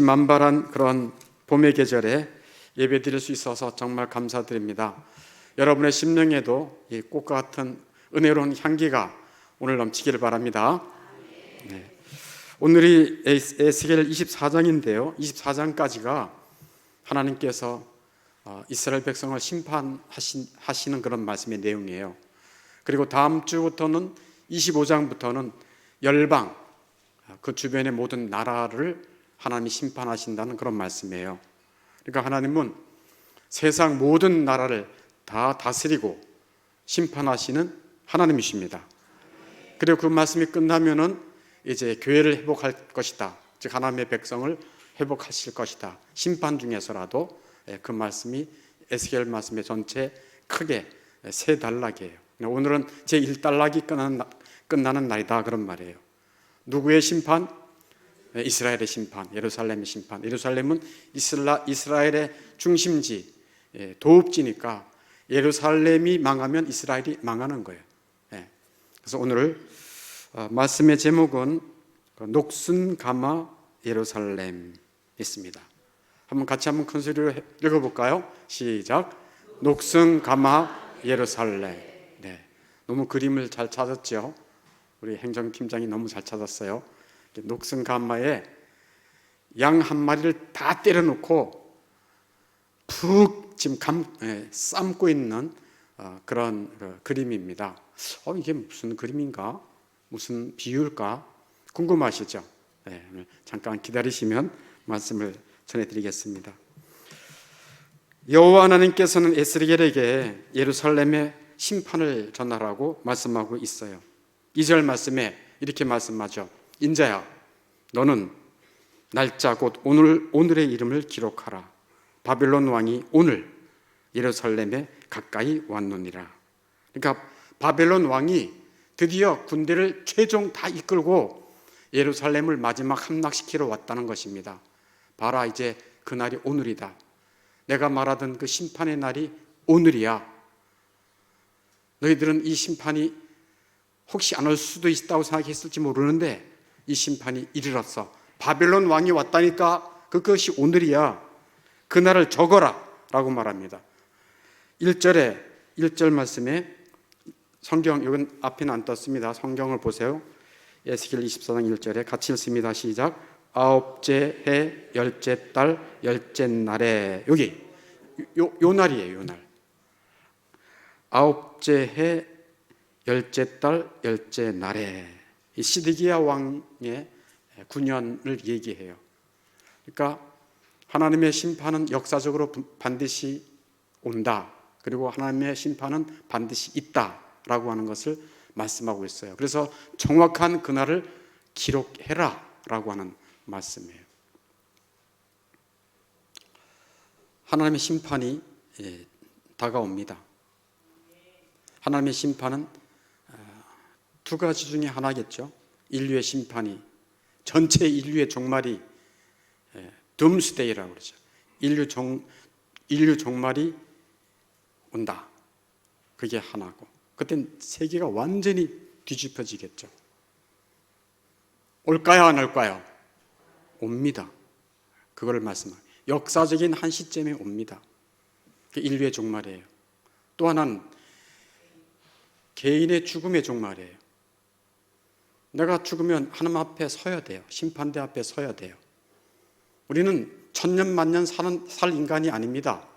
만발한 그런 봄의 계절에 예배드릴 수 있어서 정말 감사드립니다. 여러분의 심령에도 이 꽃과 같은 은혜로운 향기가 오늘 넘치기를 바랍니다. 네. 오늘이 에스겔 24장인데요 24장까지가 하나님께서 이스라엘 백성을 심판하시는 그런 말씀의 내용이에요. 그리고 다음 주부터는 25장부터는 열방, 그 주변의 모든 나라를 하나님이 심판하신다는 그런 말씀이에요. 그러니까 하나님은 세상 모든 나라를 다 다스리고 심판하시는 하나님이십니다. 그리고 그 말씀이 끝나면은 이제 교회를 회복할 것이다, 즉 하나님의 백성을 회복하실 것이다, 심판 중에서라도. 그 말씀이 에스겔 말씀의 전체 크게 세 단락이에요. 오늘은 제 1단락이 끝나는 날이다, 그런 말이에요. 누구의 심판? 이스라엘의 심판, 예루살렘의 심판. 예루살렘은 이스라엘의 중심지, 도읍지니까 예루살렘이 망하면 이스라엘이 망하는 거예요. 그래서 오늘 말씀의 제목은 녹슨 가마 예루살렘 있습니다. 같이 한번 큰 소리로 읽어볼까요? 시작. 녹슨 가마 예루살렘. 네, 너무 그림을 잘 찾았죠. 우리 행정팀장이 너무 잘 찾았어요. 녹슨 가마에 양 한 마리를 다 때려놓고 푹 지금 삶고 있는 그런 그림입니다. 이게 무슨 그림인가? 무슨 비유일까? 궁금하시죠? 네, 잠깐 기다리시면 말씀을 전해드리겠습니다. 여호와 하나님께서는 에스겔에게 예루살렘의 심판을 전하라고 말씀하고 있어요. 2절 말씀에 이렇게 말씀하죠. 인자야, 너는 날짜 곧 오늘의 이름을 기록하라. 바벨론 왕이 오늘 예루살렘에 가까이 왔느니라. 그러니까 바벨론 왕이 드디어 군대를 최종 다 이끌고 예루살렘을 마지막 함락시키러 왔다는 것입니다. 봐라, 이제 그날이 오늘이다. 내가 말하던 그 심판의 날이 오늘이야. 너희들은 이 심판이 혹시 안 올 수도 있다고 생각했을지 모르는데 이 심판이 이르렀어. 바벨론 왕이 왔다니까 그것이 오늘이야. 그날을 적어라 라고 말합니다. 1절 말씀에 성경, 이건 앞에는 안 떴습니다. 성경을 보세요. 에스겔 24장 1절에 같이 읽습니다. 시작. 아홉째 해 열째 달 열째 날에, 여기 요 날이에요. 요 날. 아홉째 해 열째 달 열째 날에, 이 시드기야 왕의 9년을 얘기해요. 그러니까 하나님의 심판은 역사적으로 반드시 온다. 그리고 하나님의 심판은 반드시 있다라고 하는 것을 말씀하고 있어요. 그래서 정확한 그날을 기록해라 라고 하는 말씀이에요. 하나님의 심판이 다가옵니다. 하나님의 심판은 두 가지 중에 하나겠죠. 인류의 심판이, 전체 인류의 종말이 둠스데이라고 그러죠. 인류 종말이 온다. 그게 하나고, 그땐 세계가 완전히 뒤집혀지겠죠. 올까요, 안 올까요? 옵니다. 그걸 말씀하고, 역사적인 한 시점에 옵니다. 그게 인류의 종말이에요. 또 하나는 개인의 죽음의 종말이에요. 내가 죽으면 하나님 앞에 서야 돼요. 심판대 앞에 서야 돼요. 우리는 천년 만년 살 인간이 아닙니다.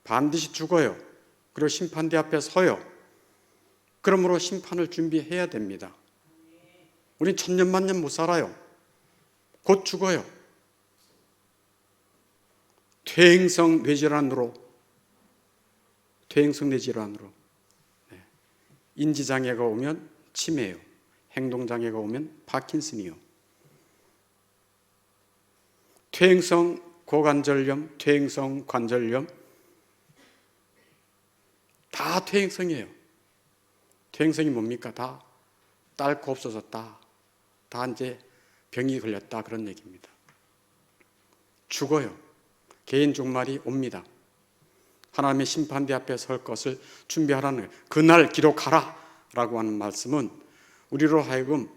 반드시 죽어요. 그리고 심판대 앞에 서요. 그러므로 심판을 준비해야 됩니다. 우린 천년 만년 못 살아요. 곧 죽어요. 퇴행성 뇌질환으로. 인지장애가 오면 치매요. 행동장애가 오면 파킨슨이요. 퇴행성 고관절염, 퇴행성 관절염, 다 퇴행성이에요. 퇴행성이 뭡니까? 다 닳고 없어졌다. 다 이제 병이 걸렸다, 그런 얘기입니다. 죽어요. 개인 종말이 옵니다. 하나님의 심판대 앞에 설 것을 준비하라는, 그날 기록하라 라고 하는 말씀은 우리로 하여금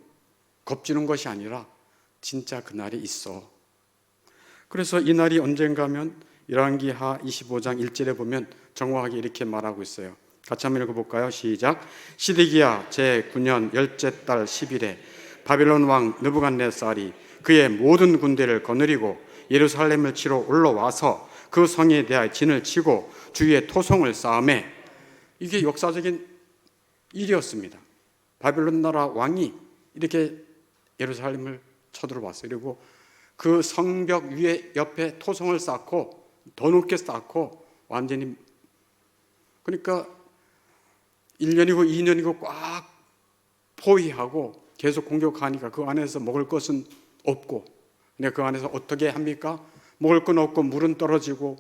겁주는 것이 아니라 진짜 그날이 있어. 그래서 이 날이 언젠가 하면 열왕기하 25장 1절에 보면 정확하게 이렇게 말하고 있어요. 같이 한번 읽어볼까요? 시작. 시드기야 제9년 열째 달 10일에 바빌론 왕 느부갓네살이 그의 모든 군대를 거느리고 예루살렘을 치러 올라와서 그 성에 대하여 진을 치고 주위에 토성을 쌓음에, 이게 역사적인 일이었습니다. 바빌론 나라 왕이 이렇게 예루살렘을 쳐들어왔어요. 그리고 그 성벽 위에 옆에 토성을 쌓고 더 높게 쌓고 완전히, 그러니까 1년이고 2년이고 꽉 포위하고 계속 공격하니까 그 안에서 먹을 것은 없고, 근데 그 안에서 어떻게 합니까? 먹을 건 없고 물은 떨어지고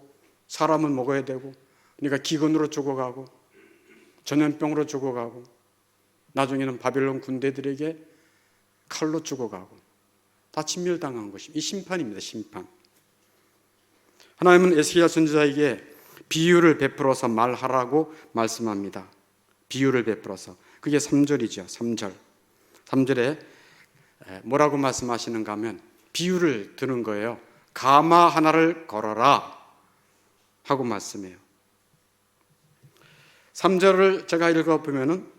사람은 먹어야 되고, 그러니까 기근으로 죽어가고 전염병으로 죽어가고 나중에는 바빌론 군대들에게 칼로 죽어가고 다 진멸당한 것입니다. 이 심판입니다. 심판. 하나님은 에스겔 선지자에게 비유를 베풀어서 말하라고 말씀합니다. 비유를 베풀어서. 그게 3절이죠. 3절. 3절에 뭐라고 말씀하시는가 하면 비유를 드는 거예요. 가마 하나를 걸어라 하고 말씀해요. 3절을 제가 읽어보면은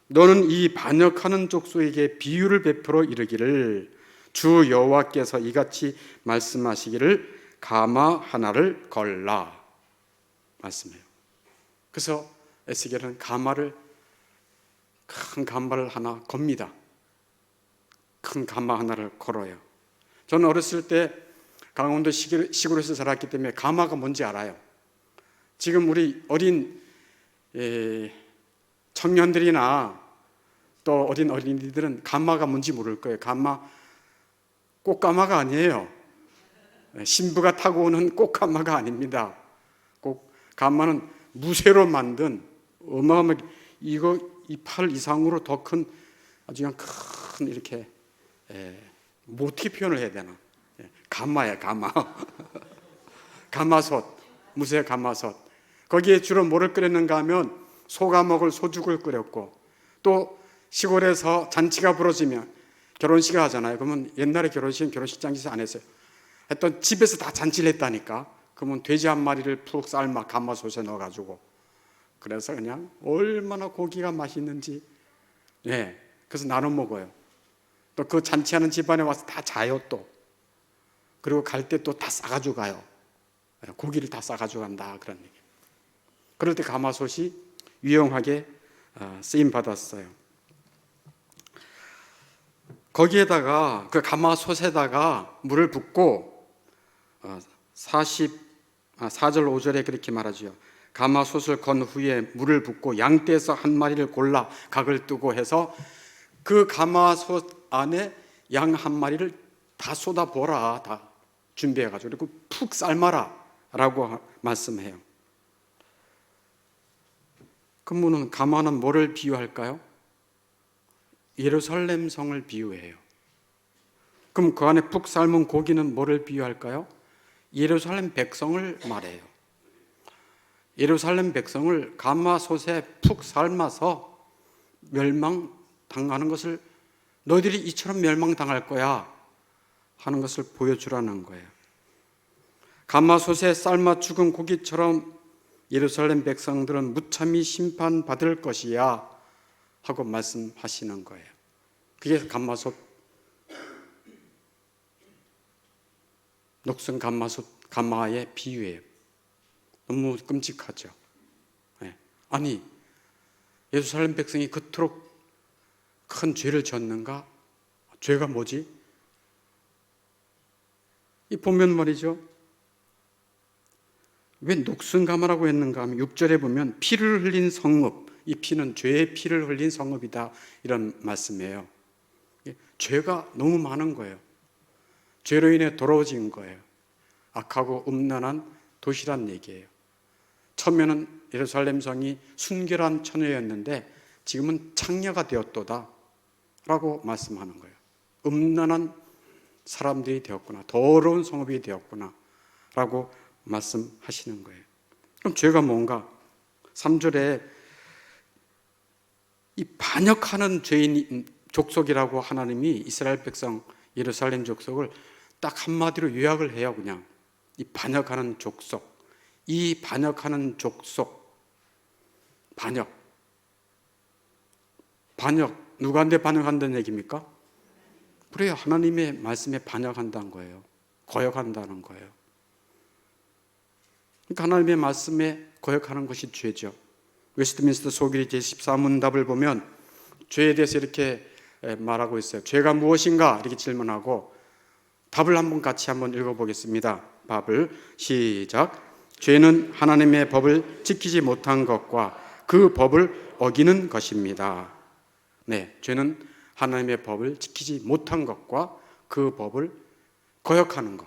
너는 이 반역하는 족속에게 비유를 베풀어 이르기를 주 여호와께서 이같이 말씀하시기를 가마 하나를 걸라 말씀해요. 그래서 에스겔은 큰 가마를 하나 겁니다. 큰 가마 하나를 걸어요. 저는 어렸을 때 강원도 시골에서 자랐기 때문에 가마가 뭔지 알아요. 지금 우리 어린 청년들이나 또 어린 어린이들은 가마가 뭔지 모를 거예요. 가마, 꽃가마가 아니에요. 신부가 타고 오는 꽃가마가 아닙니다. 가마는 무쇠로 만든 어마어마하게 이거 이 팔 이상으로 더 큰 아주 그냥 큰 이렇게 뭐 어떻게 표현을 해야 되나? 가마야, 가마. 가마솥, 무쇠 가마솥. 거기에 주로 뭐를 끓였는가 하면 소가 먹을 소죽을 끓였고, 또 시골에서 잔치가 벌어지면 결혼식을 하잖아요. 그러면 옛날에 결혼식은 결혼식장에서 안 했어요. 했던 집에서 다 잔치를 했다니까. 그러면 돼지 한 마리를 푹 삶아 가마솥에 넣어가지고, 그래서 그냥 얼마나 고기가 맛있는지, 그래서 나눠 먹어요. 또 그 잔치하는 집안에 와서 다 자요 또. 그리고 갈 때 또 다 싸가지고 가요. 고기를 다 싸가지고 간다 그런 얘기. 그럴 때 가마솥이 유용하게 쓰임 받았어요. 거기에다가 그 가마솥에다가 물을 붓고 4절 5절에 그렇게 말하죠. 가마솥을 건 후에 물을 붓고 양떼에서 한 마리를 골라 각을 뜨고 해서 그 가마솥 안에 양 한 마리를 다 쏟아보라, 다 준비해가지고 그리고 푹 삶아라 라고 말씀해요. 그러면 가마는 뭐를 비유할까요? 예루살렘 성을 비유해요. 그럼 그 안에 푹 삶은 고기는 뭐를 비유할까요? 예루살렘 백성을 말해요. 예루살렘 백성을 가마솥에 푹 삶아서 멸망당하는 것을, 너희들이 이처럼 멸망당할 거야 하는 것을 보여주라는 거예요. 가마솥에 삶아 죽은 고기처럼 예루살렘 백성들은 무참히 심판받을 것이야 하고 말씀하시는 거예요. 그게 가마솥, 녹슨 가마솥, 가마의 비유예요. 너무 끔찍하죠. 아니, 예루살렘 백성이 그토록 큰 죄를 졌는가? 죄가 뭐지? 이 보면 말이죠. 왜 녹슨 가마라고 했는가 하면 6절에 보면 피를 흘린 성읍, 이 피는 죄의 피를 흘린 성읍이다 이런 말씀이에요. 죄가 너무 많은 거예요. 죄로 인해 더러워진 거예요. 악하고 음란한 도시란 얘기예요. 처음에는 예루살렘 성이 순결한 처녀였는데 지금은 창녀가 되었도다 라고 말씀하는 거예요. 음란한 사람들이 되었구나, 더러운 성읍이 되었구나 라고 말씀하시는 거예요. 그럼 죄가 뭔가? 3절에 이 반역하는 죄인 족속이라고 하나님이 이스라엘 백성 예루살렘 족속을 딱 한마디로 요약을 해요. 그냥 이 반역하는 족속, 이 반역하는 족속, 반역, 누구한테 반역한다는 얘기입니까? 그래요. 하나님의 말씀에 반역한다는 거예요. 거역한다는 거예요. 그러니까 하나님의 말씀에 거역하는 것이 죄죠. 웨스트민스터 소결의 제14문답을 보면 죄에 대해서 이렇게 말하고 있어요. 죄가 무엇인가? 이렇게 질문하고 답을 같이 한번 읽어보겠습니다. 답을 시작. 죄는 하나님의 법을 지키지 못한 것과 그 법을 어기는 것입니다. 네, 죄는 하나님의 법을 지키지 못한 것과 그 법을 거역하는 것,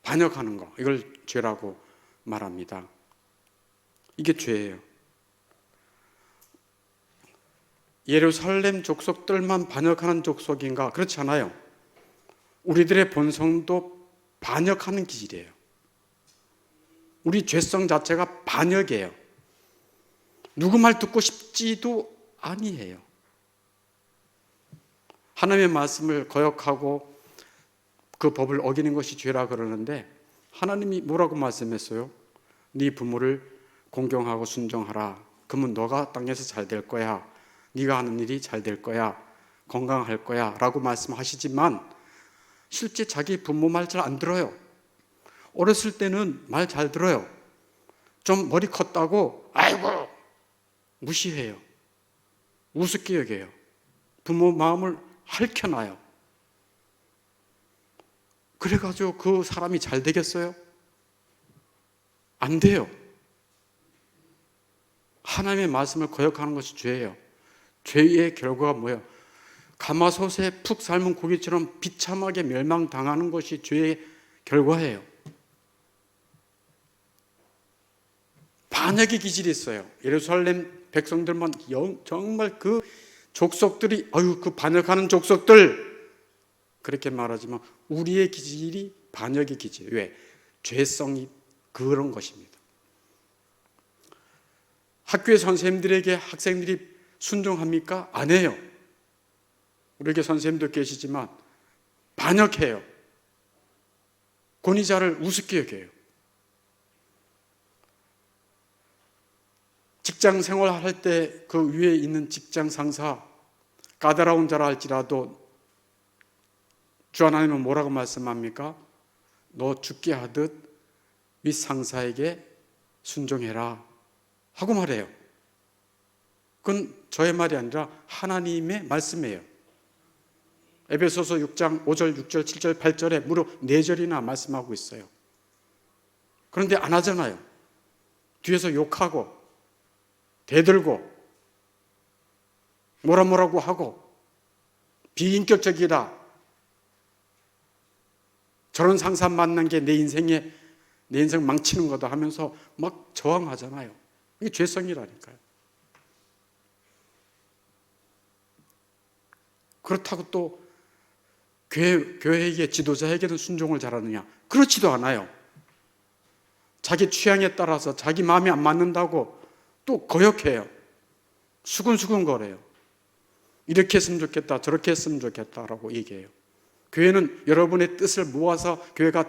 반역하는 것, 이걸 죄라고 말합니다. 이게 죄예요. 예루살렘 족속들만 반역하는 족속인가? 그렇지 않아요. 우리들의 본성도 반역하는 기질이에요. 우리 죄성 자체가 반역이에요. 누구 말 듣고 싶지도 아니에요. 하나님의 말씀을 거역하고 그 법을 어기는 것이 죄라 그러는데 하나님이 뭐라고 말씀했어요? 네 부모를 공경하고 순종하라. 그러면 너가 땅에서 잘 될 거야. 네가 하는 일이 잘 될 거야. 건강할 거야 라고 말씀하시지만 실제 자기 부모 말 잘 안 들어요. 어렸을 때는 말 잘 들어요. 좀 머리 컸다고 아이고 무시해요. 우습게 여겨요. 부모 마음을 핥혀놔요. 그래가지고 그 사람이 잘 되겠어요? 안 돼요. 하나님의 말씀을 거역하는 것이 죄예요. 죄의 결과가 뭐예요? 가마솥에 푹 삶은 고기처럼 비참하게 멸망당하는 것이 죄의 결과예요. 반역의 기질이 있어요. 예루살렘 백성들만 정말 그 족속들이 그 반역하는 족속들 그렇게 말하지만 우리의 기질이 반역의 기질. 왜? 죄성이 그런 것입니다. 학교의 선생님들에게 학생들이 순종합니까? 안 해요. 우리에게 선생님도 계시지만 반역해요. 권위자를 우습게 여겨요. 직장 생활할 때 그 위에 있는 직장 상사 까다로운 자라 할지라도 주 하나님은 뭐라고 말씀합니까? 너 죽게 하듯 윗 상사에게 순종해라 하고 말해요. 그건 저의 말이 아니라 하나님의 말씀이에요. 에베소서 6장 5절, 6절, 7절, 8절에 무려 4절이나 말씀하고 있어요. 그런데 안 하잖아요. 뒤에서 욕하고 대들고 뭐라고 하고 비인격적이다. 저런 상사 만난 게 내 인생 망치는 거다 하면서 막 저항하잖아요. 이게 죄성이라니까요. 그렇다고 또 교회에게 지도자에게는 순종을 잘하느냐? 그렇지도 않아요. 자기 취향에 따라서 자기 마음에 안 맞는다고 또 거역해요. 수근수근 거려요. 이렇게 했으면 좋겠다, 저렇게 했으면 좋겠다라고 얘기해요. 교회는 여러분의 뜻을 모아서 교회가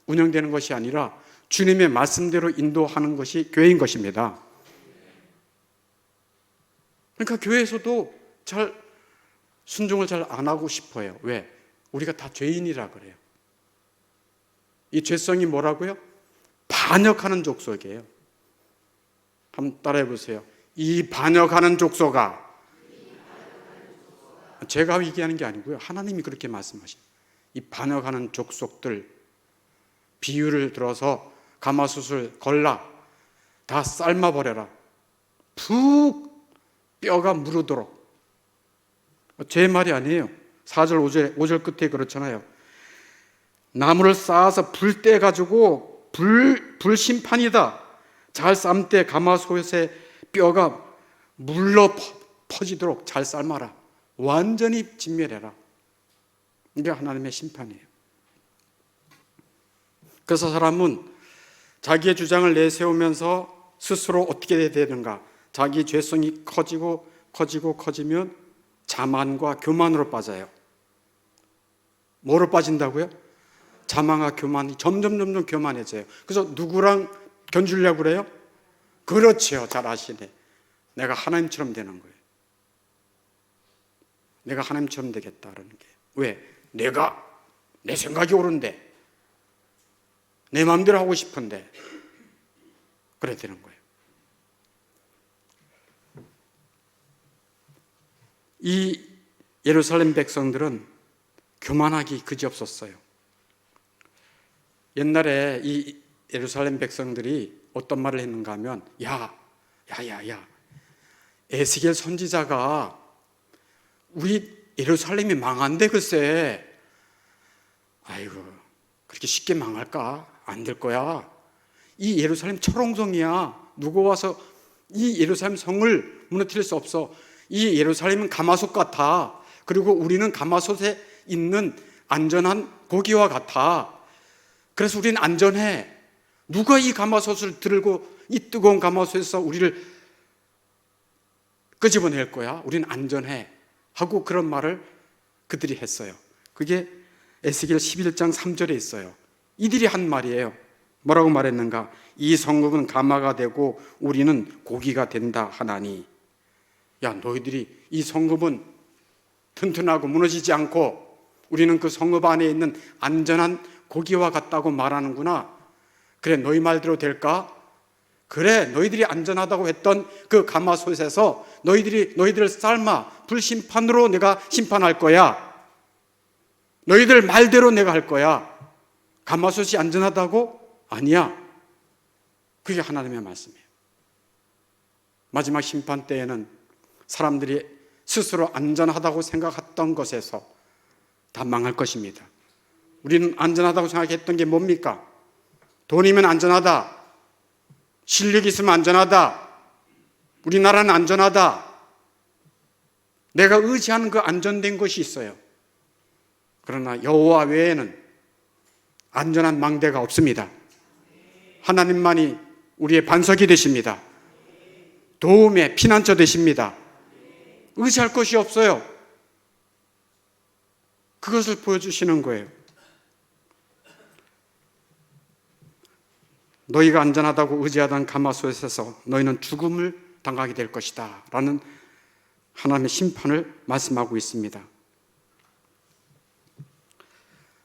운영되는 것이 아니라 주님의 말씀대로 인도하는 것이 교회인 것입니다. 그러니까 교회에서도 순종을 잘 안 하고 싶어요. 왜? 우리가 다 죄인이라 그래요. 이 죄성이 뭐라고요? 반역하는 족속이에요. 한번 따라해 보세요. 이 반역하는 족속아. 제가 얘기하는 게 아니고요. 하나님이 그렇게 말씀하십니다. 이 반역하는 족속들 비유를 들어서 가마솥을 걸라. 다 삶아버려라. 푹 뼈가 무르도록. 제 말이 아니에요. 4절 5절 끝에 그렇잖아요. 나무를 쌓아서 불 떼가지고 불심판이다. 잘 삶 때 가마솥에 뼈가 물러 퍼지도록 잘 삶아라. 완전히 진멸해라. 이게 하나님의 심판이에요. 그래서 사람은 자기의 주장을 내세우면서 스스로 어떻게 해야 되는가? 자기 죄성이 커지면 자만과 교만으로 빠져요. 뭐로 빠진다고요? 자망과 교만이 점점 교만해져요. 그래서 누구랑 견주려고 그래요? 그렇지요. 잘 아시네. 내가 하나님처럼 되는 거예요. 내가 하나님처럼 되겠다라는 게. 왜? 내가 내 생각이 옳은데, 내 마음대로 하고 싶은데 그래 되는 거예요. 이 예루살렘 백성들은 교만하기 그지없었어요. 옛날에 이 예루살렘 백성들이 어떤 말을 했는가 하면, 야, 에스겔 선지자가 우리 예루살렘이 망한대 글쎄. 아이고, 그렇게 쉽게 망할까? 안 될 거야. 이 예루살렘 철옹성이야. 누구 와서 이 예루살렘 성을 무너뜨릴 수 없어. 이 예루살렘은 가마솥 같아. 그리고 우리는 가마솥에 있는 안전한 고기와 같아. 그래서 우리는 안전해. 누가 이 가마솥을 들고 이 뜨거운 가마솥에서 우리를 끄집어낼 거야? 우리는 안전해. 하고 그런 말을 그들이 했어요. 그게 에스겔 11장 3절에 있어요. 이들이 한 말이에요. 뭐라고 말했는가? 이 성읍은 가마가 되고 우리는 고기가 된다 하나니. 야, 너희들이 이 성읍은 튼튼하고 무너지지 않고 우리는 그 성읍 안에 있는 안전한 고기와 같다고 말하는구나. 그래, 너희 말대로 될까? 그래, 너희들이 안전하다고 했던 그 가마솥에서 너희들을 삶아 불심판으로 내가 심판할 거야. 너희들 말대로 내가 할 거야. 가마솥이 안전하다고? 아니야. 그게 하나님의 말씀이에요. 마지막 심판 때에는 사람들이 스스로 안전하다고 생각했던 것에서 다 망할 것입니다. 우리는 안전하다고 생각했던 게 뭡니까? 돈이면 안전하다. 실력이 있으면 안전하다. 우리나라는 안전하다. 내가 의지하는 그 안전된 것이 있어요. 그러나 여호와 외에는 안전한 망대가 없습니다. 하나님만이 우리의 반석이 되십니다. 도움의 피난처 되십니다. 의지할 것이 없어요. 그것을 보여주시는 거예요. 너희가 안전하다고 의지하던 가마솥에서 너희는 죽음을 당하게 될 것이다 라는 하나님의 심판을 말씀하고 있습니다.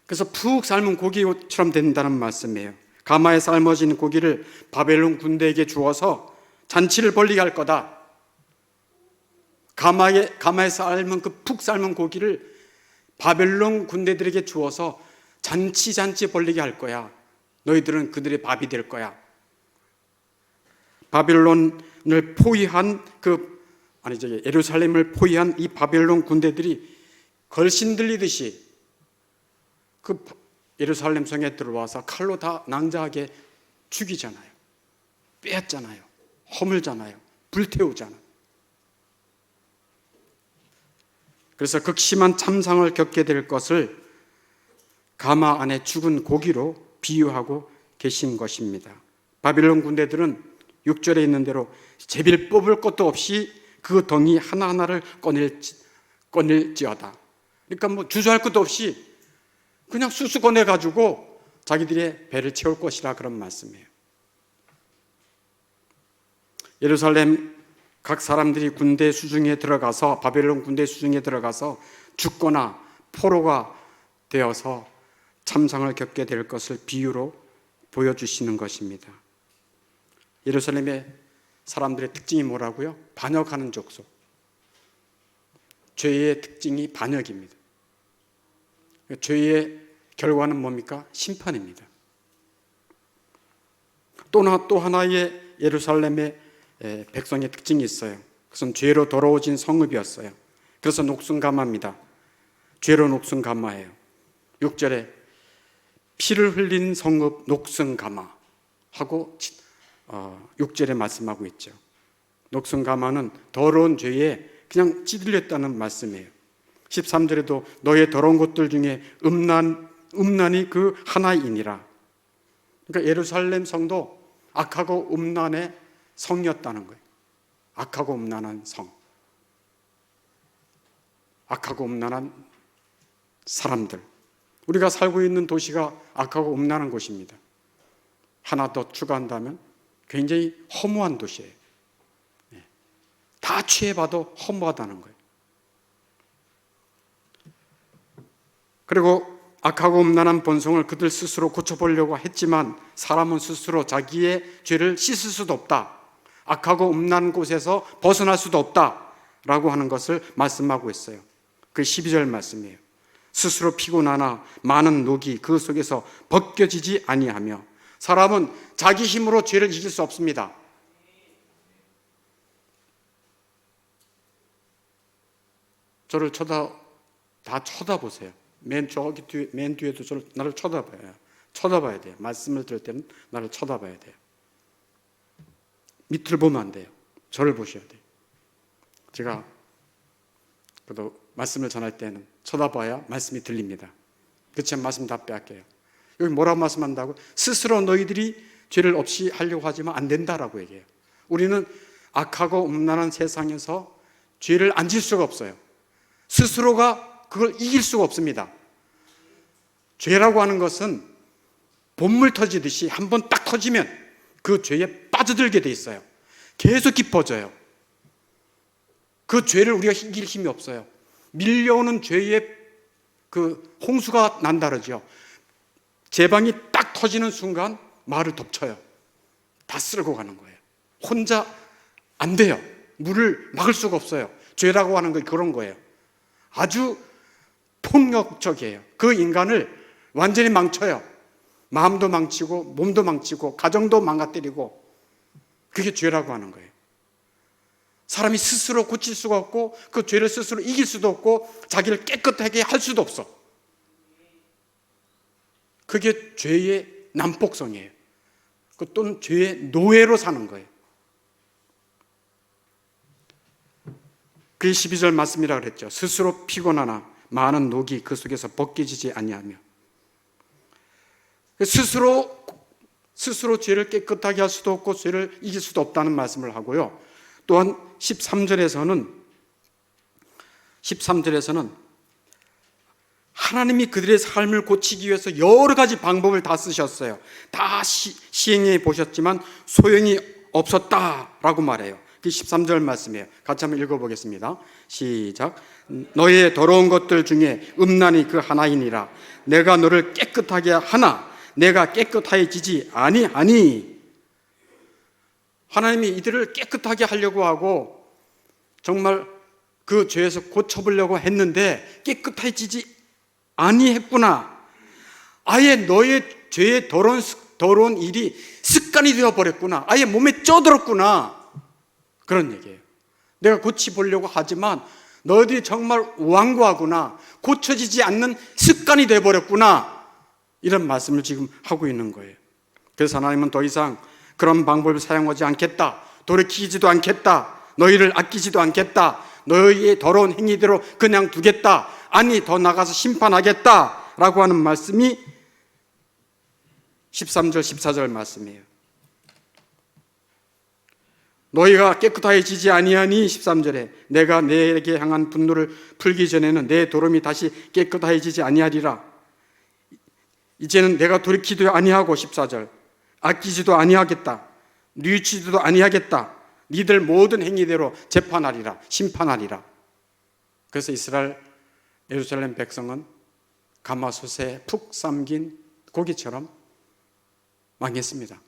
그래서 푹 삶은 고기처럼 된다는 말씀이에요. 가마에 삶아진 고기를 바벨론 군대에게 주어서 잔치를 벌리게 할 거다. 가마에 삶은 그 푹 삶은 고기를 바벨론 군대들에게 주어서 잔치 벌리게 할 거야. 너희들은 그들의 밥이 될 거야. 바벨론을 포위한 예루살렘을 포위한 이 바벨론 군대들이 걸신 들리듯이 그 예루살렘 성에 들어와서 칼로 다 낭자하게 죽이잖아요. 빼앗잖아요. 허물잖아요. 불태우잖아요. 그래서 극심한 참상을 겪게 될 것을 가마 안에 죽은 고기로 비유하고 계신 것입니다. 바빌론 군대들은 6절에 있는 대로 제비를 뽑을 것도 없이 그 덩이 하나하나를 꺼낼지어다. 그러니까 뭐 주저할 것도 없이 그냥 쑥쑥 꺼내가지고 자기들의 배를 채울 것이라 그런 말씀이에요. 예루살렘 각 사람들이 군대 수중에 들어가서 바벨론 군대 수중에 들어가서 죽거나 포로가 되어서 참상을 겪게 될 것을 비유로 보여주시는 것입니다. 예루살렘의 사람들의 특징이 뭐라고요? 반역하는 족속. 죄의 특징이 반역입니다. 죄의 결과는 뭡니까? 심판입니다. 또 하나의 예루살렘의 백성의 특징이 있어요. 그것은 죄로 더러워진 성읍이었어요. 그래서 녹순가마입니다. 죄로 녹순가마예요. 6절에 피를 흘린 성읍 녹순가마 하고 6절에 말씀하고 있죠. 녹순가마는 더러운 죄에 그냥 찌들렸다는 말씀이에요. 13절에도 너의 더러운 것들 중에 음란이 그 하나이니라. 그러니까 예루살렘 성도 악하고 음란의 성이었다는 거예요. 악하고 음란한 성. 악하고 음란한 사람들. 우리가 살고 있는 도시가 악하고 음란한 곳입니다. 하나 더 추가한다면 굉장히 허무한 도시예요. 다 취해봐도 허무하다는 거예요. 그리고 악하고 음란한 본성을 그들 스스로 고쳐보려고 했지만 사람은 스스로 자기의 죄를 씻을 수도 없다. 악하고 음란한 곳에서 벗어날 수도 없다라고 하는 것을 말씀하고 있어요. 그 12절 말씀이에요. 스스로 피곤하나 많은 녹이 그 속에서 벗겨지지 아니하며. 사람은 자기 힘으로 죄를 이길 수 없습니다. 저를 다 쳐다보세요. 맨 뒤에도 나를 쳐다봐야 돼요. 말씀을 들을 때는 나를 쳐다봐야 돼요. 밑을 보면 안 돼요. 저를 보셔야 돼요. 제가 그래도 말씀을 전할 때는 쳐다봐야 말씀이 들립니다. 그렇지만 말씀 다 빼앗겨요. 여기 뭐라고 말씀한다고? 스스로 너희들이 죄를 없이 하려고 하지만 안 된다라고 얘기해요. 우리는 악하고 음란한 세상에서 죄를 안 질 수가 없어요. 스스로가 그걸 이길 수가 없습니다. 죄라고 하는 것은 본물 터지듯이 한번 딱 터지면 그 죄에 빠져들게 돼 있어요. 계속 깊어져요. 그 죄를 우리가 이길 힘이 없어요. 밀려오는 죄의 그 홍수가 난다 그러죠. 제방이 딱 터지는 순간 마을을 덮쳐요. 다 쓸고 가는 거예요. 혼자 안 돼요. 물을 막을 수가 없어요. 죄라고 하는 건 그런 거예요. 아주 폭력적이에요. 그 인간을 완전히 망쳐요. 마음도 망치고 몸도 망치고 가정도 망가뜨리고, 그게 죄라고 하는 거예요. 사람이 스스로 고칠 수가 없고 그 죄를 스스로 이길 수도 없고 자기를 깨끗하게 할 수도 없어. 그게 죄의 난폭성이에요. 또는 죄의 노예로 사는 거예요. 그게 12절 말씀이라고 그랬죠. 스스로 피곤하나 많은 녹이 그 속에서 벗겨지지 아니하며. 스스로 죄를 깨끗하게 할 수도 없고 죄를 이길 수도 없다는 말씀을 하고요. 또한 13절에서는 하나님이 그들의 삶을 고치기 위해서 여러 가지 방법을 다 쓰셨어요. 다 시행해 보셨지만 소용이 없었다라고 말해요. 그 13절 말씀이에요. 같이 한번 읽어보겠습니다. 시작. 너의 더러운 것들 중에 음란이 그 하나이니라. 내가 너를 깨끗하게 하나 내가 깨끗해지지 아니하니. 하나님이 이들을 깨끗하게 하려고 하고 정말 그 죄에서 고쳐보려고 했는데 깨끗해지지 아니했구나. 아예 너의 죄의 더러운 일이 습관이 되어버렸구나. 아예 몸에 쪄들었구나. 그런 얘기예요. 내가 고치보려고 하지만 너희들이 정말 완고하구나. 고쳐지지 않는 습관이 되어버렸구나. 이런 말씀을 지금 하고 있는 거예요. 그래서 하나님은 더 이상 그런 방법을 사용하지 않겠다. 돌이키지도 않겠다. 너희를 아끼지도 않겠다. 너희의 더러운 행위대로 그냥 두겠다. 아니 더 나가서 심판하겠다 라고 하는 말씀이 13절 14절 말씀이에요. 너희가 깨끗해지지 아니하니 13절에 내가 내게 향한 분노를 풀기 전에는 내 도름이 다시 깨끗해지지 아니하리라. 이제는 내가 돌이키도 아니하고 14절 아끼지도 아니하겠다. 뉘우치지도 아니하겠다. 니들 모든 행위대로 재판하리라. 심판하리라. 그래서 예루살렘 백성은 가마솥에 푹 삶긴 고기처럼 망했습니다.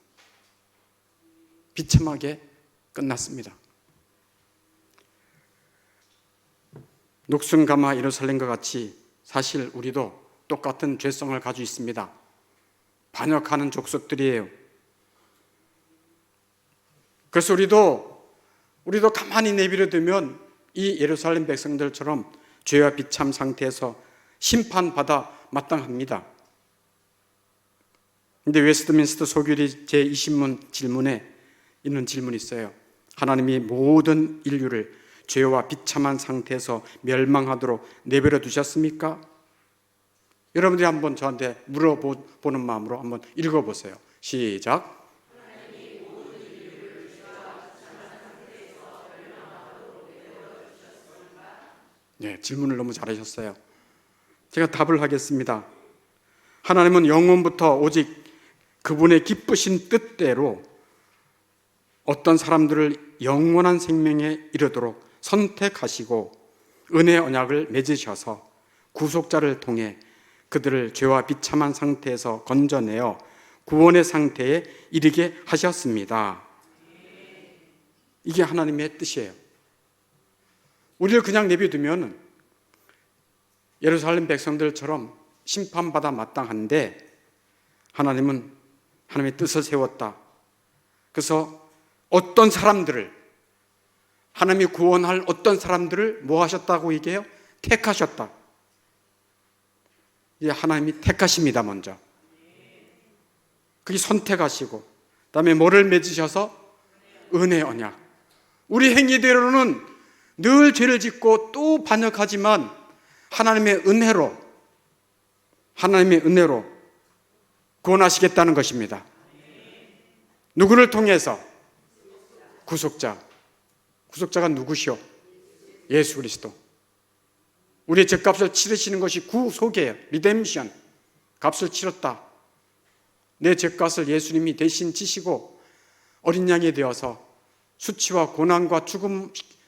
비참하게 끝났습니다. 녹슨 가마 예루살렘과 같이 사실 우리도 똑같은 죄성을 가지고 있습니다. 반역하는 족속들이에요. 그래서 우리도 가만히 내버려 두면 이 예루살렘 백성들처럼 죄와 비참 상태에서 심판받아 마땅합니다. 그런데 웨스트민스터 소규리 제20문 질문에 있는 질문이 있어요. 하나님이 모든 인류를 죄와 비참한 상태에서 멸망하도록 내버려 두셨습니까? 여러분들이 한번 저한테 물어보는 마음으로 한번 읽어보세요. 시작. 네, 질문을 너무 잘하셨어요. 제가 답을 하겠습니다. 하나님은 영원부터 오직 그분의 기쁘신 뜻대로 어떤 사람들을 영원한 생명에 이르도록 선택하시고 은혜 언약을 맺으셔서 구속자를 통해 그들을 죄와 비참한 상태에서 건져내어 구원의 상태에 이르게 하셨습니다. 이게 하나님의 뜻이에요. 우리를 그냥 내버려두면 예루살렘 백성들처럼 심판받아 마땅한데 하나님은 하나님의 뜻을 세웠다. 그래서 어떤 사람들을, 하나님이 구원할 어떤 사람들을 뭐 하셨다고 얘기해요? 택하셨다. 이제 하나님이 택하십니다. 먼저 그게 선택하시고, 그 다음에 뭐를 맺으셔서? 은혜 언약. 우리 행위대로는 늘 죄를 짓고 또 반역하지만 하나님의 은혜로 구원하시겠다는 것입니다. 누구를 통해서? 구속자가 누구시오? 예수 그리스도. 우리의 죄값을 치르시는 것이 구속이에요. 리뎀션. 값을 치렀다. 내 죄값을 예수님이 대신 지시고 어린 양이 되어서 수치와 고난과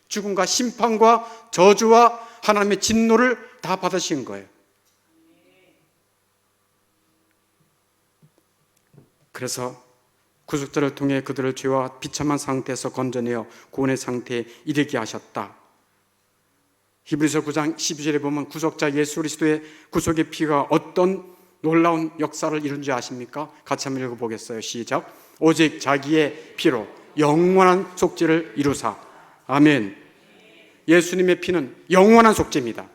죽음과 심판과 저주와 하나님의 진노를 다 받으신 거예요. 그래서 구속자를 통해 그들을 죄와 비참한 상태에서 건져내어 구원의 상태에 이르게 하셨다. 히브리서 9장 12절에 보면 구속자 예수 그리스도의 구속의 피가 어떤 놀라운 역사를 이룬지 아십니까? 같이 한번 읽어보겠어요. 시작. 오직 자기의 피로 영원한 속죄를 이루사. 아멘. 예수님의 피는 영원한 속죄입니다.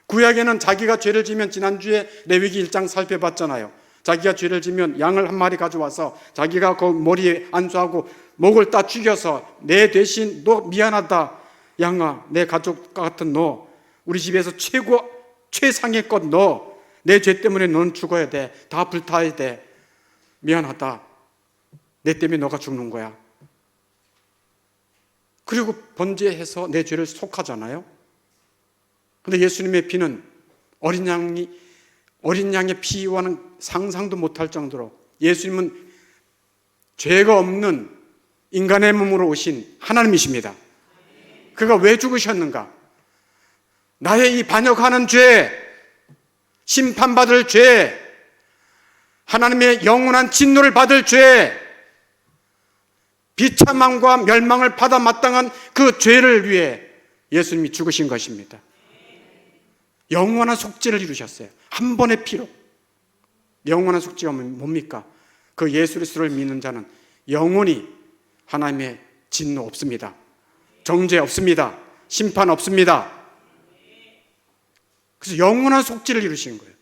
구약에는 자기가 죄를 지면, 지난주에 레위기 1장 살펴봤잖아요. 자기가 죄를 지면 양을 한 마리 가져와서 자기가 그 머리에 안수하고 목을 따 죽여서 내 대신 너 미안하다 양아, 내 가족 같은 너, 우리 집에서 최상의 것 너, 내 죄 때문에 너는 죽어야 돼. 다 불타야 돼. 미안하다. 내 때문에 너가 죽는 거야. 그리고 번제해서 내 죄를 속하잖아요. 근데 예수님의 피는 어린 양의 피와는 상상도 못할 정도로, 예수님은 죄가 없는 인간의 몸으로 오신 하나님이십니다. 그가 왜 죽으셨는가? 나의 이 반역하는 죄, 심판받을 죄, 하나님의 영원한 진노를 받을 죄, 비참함과 멸망을 받아 마땅한 그 죄를 위해 예수님이 죽으신 것입니다. 영원한 속죄를 이루셨어요. 한 번의 피로. 영원한 속죄가 뭡니까? 그 예수 그리스도를 믿는 자는 영원히 하나님의 진노 없습니다. 정죄 없습니다. 심판 없습니다. 그래서 영원한 속죄를 이루신 거예요.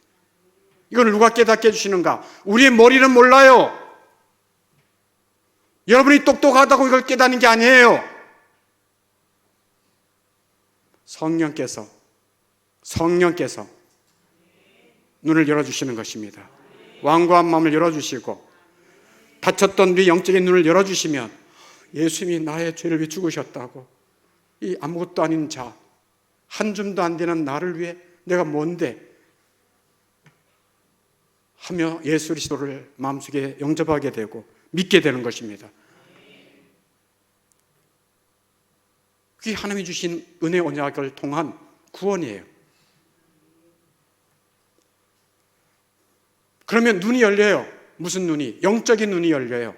이걸 누가 깨닫게 해주시는가? 우리의 머리는 몰라요. 여러분이 똑똑하다고 이걸 깨닫는 게 아니에요. 성령께서 눈을 열어주시는 것입니다. 완고한 마음을 열어주시고 닫혔던 우리 영적인 눈을 열어주시면 예수님이 나의 죄를 위해 죽으셨다고, 이 아무것도 아닌 자, 한 줌도 안 되는 나를 위해 내가 뭔데 하며 예수 그리스도를 마음속에 영접하게 되고 믿게 되는 것입니다. 그게 하나님이 주신 은혜 언약을 통한 구원이에요. 그러면 눈이 열려요. 무슨 눈이? 영적인 눈이 열려요.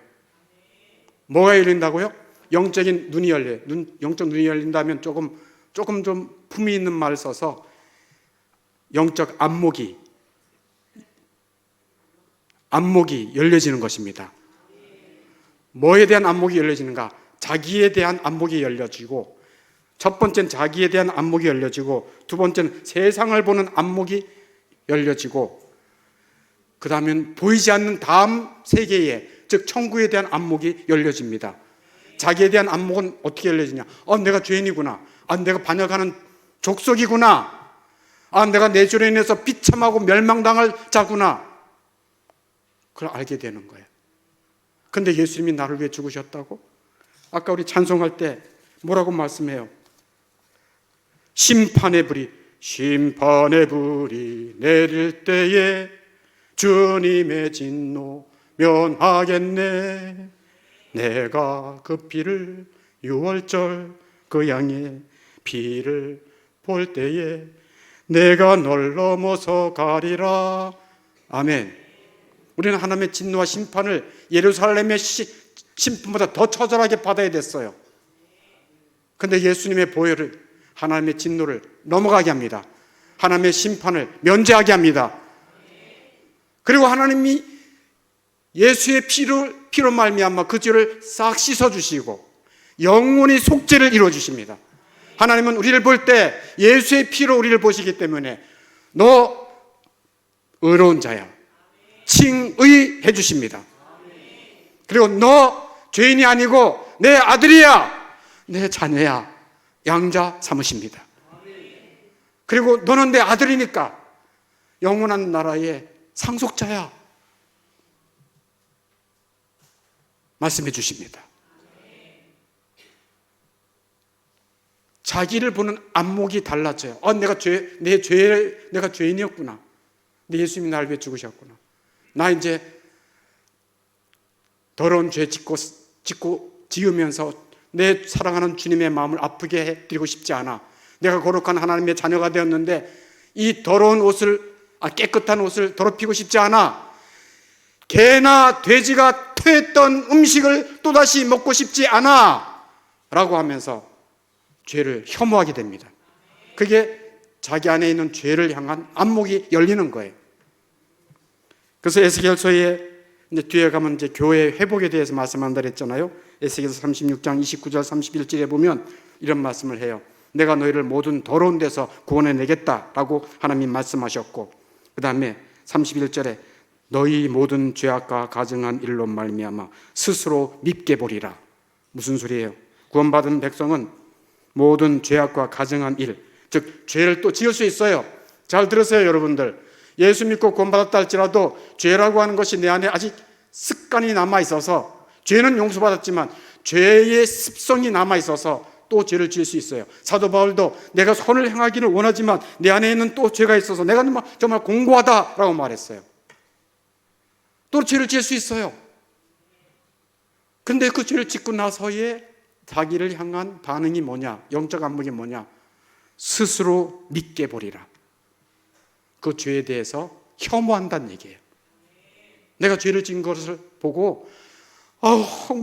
뭐가 열린다고요? 영적인 눈이 열려요. 영적 눈이 열린다면 조금 좀 품위 있는 말을 써서 영적 안목이 열려지는 것입니다. 뭐에 대한 안목이 열려지는가? 자기에 대한 안목이 열려지고, 첫 번째는 자기에 대한 안목이 열려지고, 두 번째는 세상을 보는 안목이 열려지고, 그 다음엔 보이지 않는 다음 세계에, 즉 천국에 대한 안목이 열려집니다. 자기에 대한 안목은 어떻게 열려지냐? 내가 죄인이구나. 내가 반역하는 족속이구나. 내가 내 죄로 인해서 비참하고 멸망당할 자구나. 그걸 알게 되는 거예요. 근데 예수님이 나를 위해 죽으셨다고? 아까 우리 찬송할 때 뭐라고 말씀해요? 심판의 불이 심판의 불이 내릴 때에 주님의 진노 면하겠네. 내가 그 피를 유월절 그 양의 피를 볼 때에 내가 널 넘어서 가리라. 아멘. 우리는 하나님의 진노와 심판을 예루살렘의 심판보다 더 처절하게 받아야 됐어요. 근데 예수님의 보혈을 하나님의 진노를 넘어가게 합니다. 하나님의 심판을 면제하게 합니다. 그리고 하나님이 예수의 피로 말미암아 그 죄를 싹 씻어주시고 영원히 속죄를 이루어주십니다. 하나님은 우리를 볼 때 예수의 피로 우리를 보시기 때문에 너 의로운 자야 칭의해 주십니다. 그리고 너 죄인이 아니고 내 아들이야 내 자녀야 양자 삼으십니다. 그리고 너는 내 아들이니까 영원한 나라의 상속자야 말씀해 주십니다. 자기를 보는 안목이 달라져요. 내가 죄인이었구나. 근데 예수님이 나를 위해 죽으셨구나. 나 이제 더러운 죄 지으면서 내 사랑하는 주님의 마음을 아프게 해드리고 싶지 않아. 내가 거룩한 하나님의 자녀가 되었는데 이 더러운 옷을 깨끗한 옷을 더럽히고 싶지 않아. 개나 돼지가 토했던 음식을 또다시 먹고 싶지 않아 라고 하면서 죄를 혐오하게 됩니다. 그게 자기 안에 있는 죄를 향한 안목이 열리는 거예요. 그래서 에스겔서에 이제 뒤에 가면 이제 교회 회복에 대해서 말씀한다 그랬잖아요. 에스겔서 36장 29절 31절에 보면 이런 말씀을 해요. 내가 너희를 모든 더러운 데서 구원해 내겠다라고 하나님 말씀하셨고, 그 다음에 31절에 너희 모든 죄악과 가증한 일로 말미암아 스스로 밉게 보리라. 무슨 소리예요? 구원받은 백성은 모든 죄악과 가증한 일, 즉 죄를 또 지을 수 있어요. 잘 들으세요, 여러분들. 예수 믿고 구원받았다 할지라도 죄라고 하는 것이 내 안에 아직 습관이 남아있어서, 죄는 용서받았지만 죄의 습성이 남아있어서 또 죄를 지을 수 있어요. 사도 바울도 내가 선을 행하기를 원하지만 내 안에 있는 또 죄가 있어서 내가 정말 공고하다라고 말했어요. 또 죄를 지을 수 있어요. 근데 그 죄를 짓고 나서의 자기를 향한 반응이 뭐냐? 영적 안목이 뭐냐? 스스로 믿게 보리라. 그 죄에 대해서 혐오한다는 얘기예요. 내가 죄를 지은 것을 보고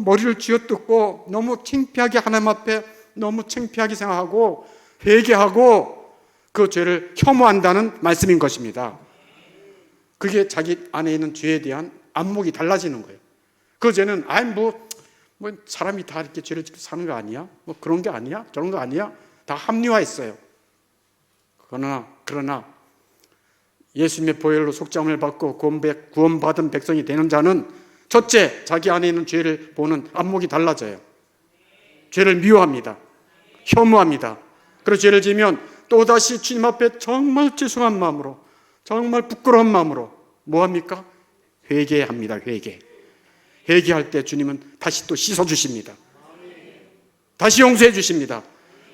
머리를 쥐어뜯고 너무 창피하게 하나님 앞에 너무 창피하게 생각하고 회개하고 그 죄를 혐오한다는 말씀인 것입니다. 그게 자기 안에 있는 죄에 대한 안목이 달라지는 거예요. 그 죄는 뭐 사람이 다 이렇게 죄를 짓고 사는 거 아니야? 뭐 그런 게 아니야? 저런 거 아니야? 다 합리화했어요. 그러나 예수님의 보혈로 속죄함을 받고 구원받은 백성이 되는 자는 첫째, 자기 안에 있는 죄를 보는 안목이 달라져요. 죄를 미워합니다. 혐오합니다. 그리고 죄를 지으면 또다시 주님 앞에 정말 죄송한 마음으로, 정말 부끄러운 마음으로 뭐합니까? 회개합니다. 회개할 때 주님은 다시 또 씻어주십니다. 다시 용서해 주십니다.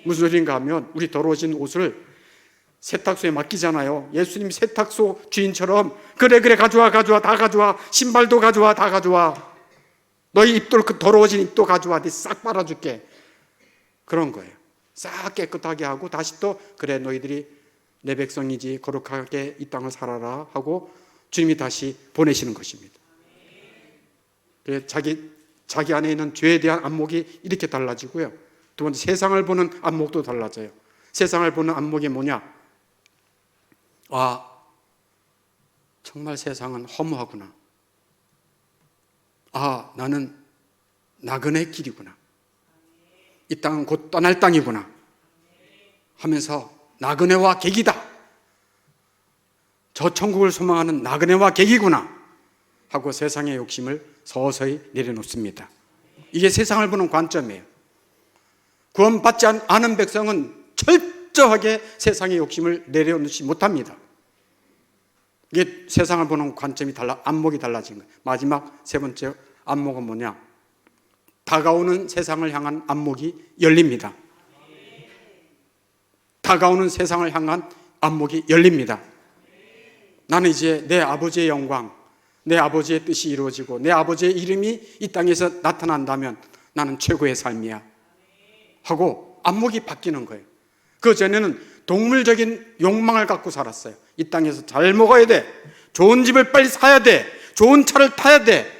무슨 소리인가 하면 우리 더러워진 옷을 세탁소에 맡기잖아요. 예수님 세탁소 주인처럼 그래 가져와 다 가져와, 신발도 가져와 다 가져와, 너희 입도 그 더러워진 입도 가져와, 네 싹 빨아줄게. 그런 거예요. 싹 깨끗하게 하고 다시 또 그래 너희들이 내 백성이지 거룩하게 이 땅을 살아라 하고 주님이 다시 보내시는 것입니다. 자기 안에 있는 죄에 대한 안목이 이렇게 달라지고요. 두 번째, 세상을 보는 안목도 달라져요. 세상을 보는 안목이 뭐냐? 정말 세상은 허무하구나. 나는 나그네 길이구나. 이 땅은 곧 떠날 땅이구나 하면서 나그네와 객이다. 저 천국을 소망하는 나그네와 객이구나 하고 세상의 욕심을 서서히 내려놓습니다. 이게 세상을 보는 관점이에요. 구원받지 않은 백성은 철저하게 세상의 욕심을 내려놓지 못합니다. 이게 세상을 보는 관점이 안목이 달라진 거예요. 마지막 세 번째 안목은 뭐냐? 다가오는 세상을 향한 안목이 열립니다. 다가오는 세상을 향한 안목이 열립니다. 나는 이제 내 아버지의 영광, 내 아버지의 뜻이 이루어지고 내 아버지의 이름이 이 땅에서 나타난다면 나는 최고의 삶이야 하고 안목이 바뀌는 거예요. 그 전에는 동물적인 욕망을 갖고 살았어요. 이 땅에서 잘 먹어야 돼, 좋은 집을 빨리 사야 돼, 좋은 차를 타야 돼,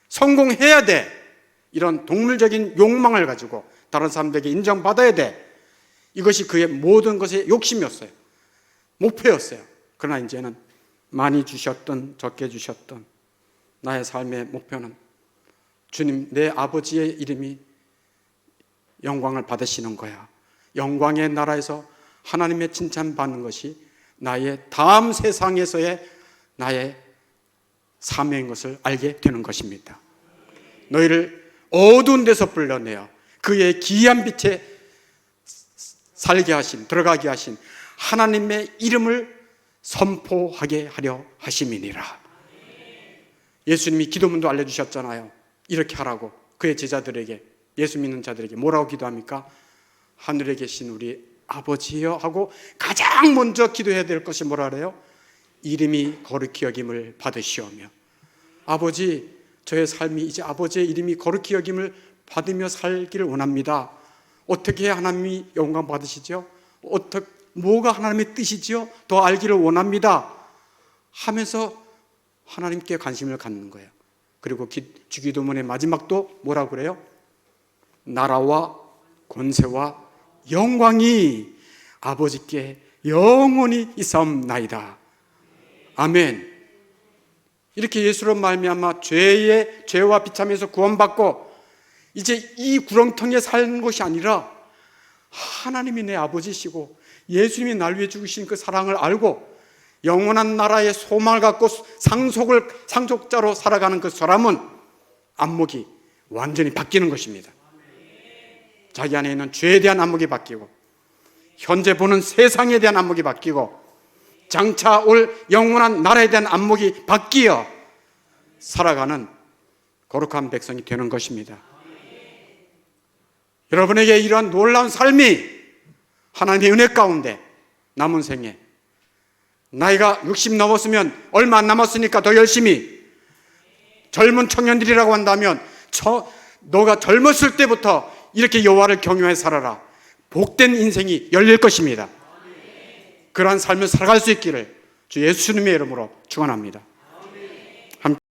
성공해야 돼, 이런 동물적인 욕망을 가지고 다른 사람들에게 인정받아야 돼. 이것이 그의 모든 것의 욕심이었어요. 목표였어요. 그러나 이제는 많이 주셨던 적게 주셨던 나의 삶의 목표는 주님, 내 아버지의 이름이 영광을 받으시는 거야. 영광의 나라에서 하나님의 칭찬받는 것이 나의 다음 세상에서의 나의 사명인 것을 알게 되는 것입니다. 너희를 어두운 데서 불러내어 그의 기이한 빛에 살게 하신, 들어가게 하신 하나님의 이름을 선포하게 하려 하심이니라. 예수님이 기도문도 알려주셨잖아요. 이렇게 하라고. 그의 제자들에게, 예수 믿는 자들에게 뭐라고 기도합니까? 하늘에 계신 우리 아버지여 하고 가장 먼저 기도해야 될 것이 뭐라 그래요? 이름이 거룩히 여김을 받으시오며. 아버지, 저의 삶이 이제 아버지의 이름이 거룩히 여김을 받으며 살기를 원합니다. 어떻게 하나님이 영광 받으시죠? 뭐가 하나님의 뜻이죠? 더 알기를 원합니다 하면서 하나님께 관심을 갖는 거예요. 그리고 주기도문의 마지막도 뭐라고 그래요? 나라와 권세와 영광이 아버지께 영원히 있사옵나이다. 아멘. 이렇게 예수로 말미암아 죄와 비참에서 구원받고 이제 이 구렁텅이에 사는 것이 아니라 하나님이 내 아버지시고 예수님이 날 위해 죽으신 그 사랑을 알고 영원한 나라의 소망을 갖고 상속자로 살아가는 그 사람은 안목이 완전히 바뀌는 것입니다. 자기 안에 있는 죄에 대한 안목이 바뀌고 현재 보는 세상에 대한 안목이 바뀌고 장차 올 영원한 나라에 대한 안목이 바뀌어 살아가는 거룩한 백성이 되는 것입니다. 여러분에게 이러한 놀라운 삶이 하나님의 은혜 가운데 남은 생에 나이가 60 넘었으면 얼마 안 남았으니까 더 열심히, 젊은 청년들이라고 한다면 너가 젊었을 때부터 이렇게 여호와를 경외해 살아라. 복된 인생이 열릴 것입니다. 그러한 삶을 살아갈 수 있기를 주 예수님의 이름으로 축원합니다.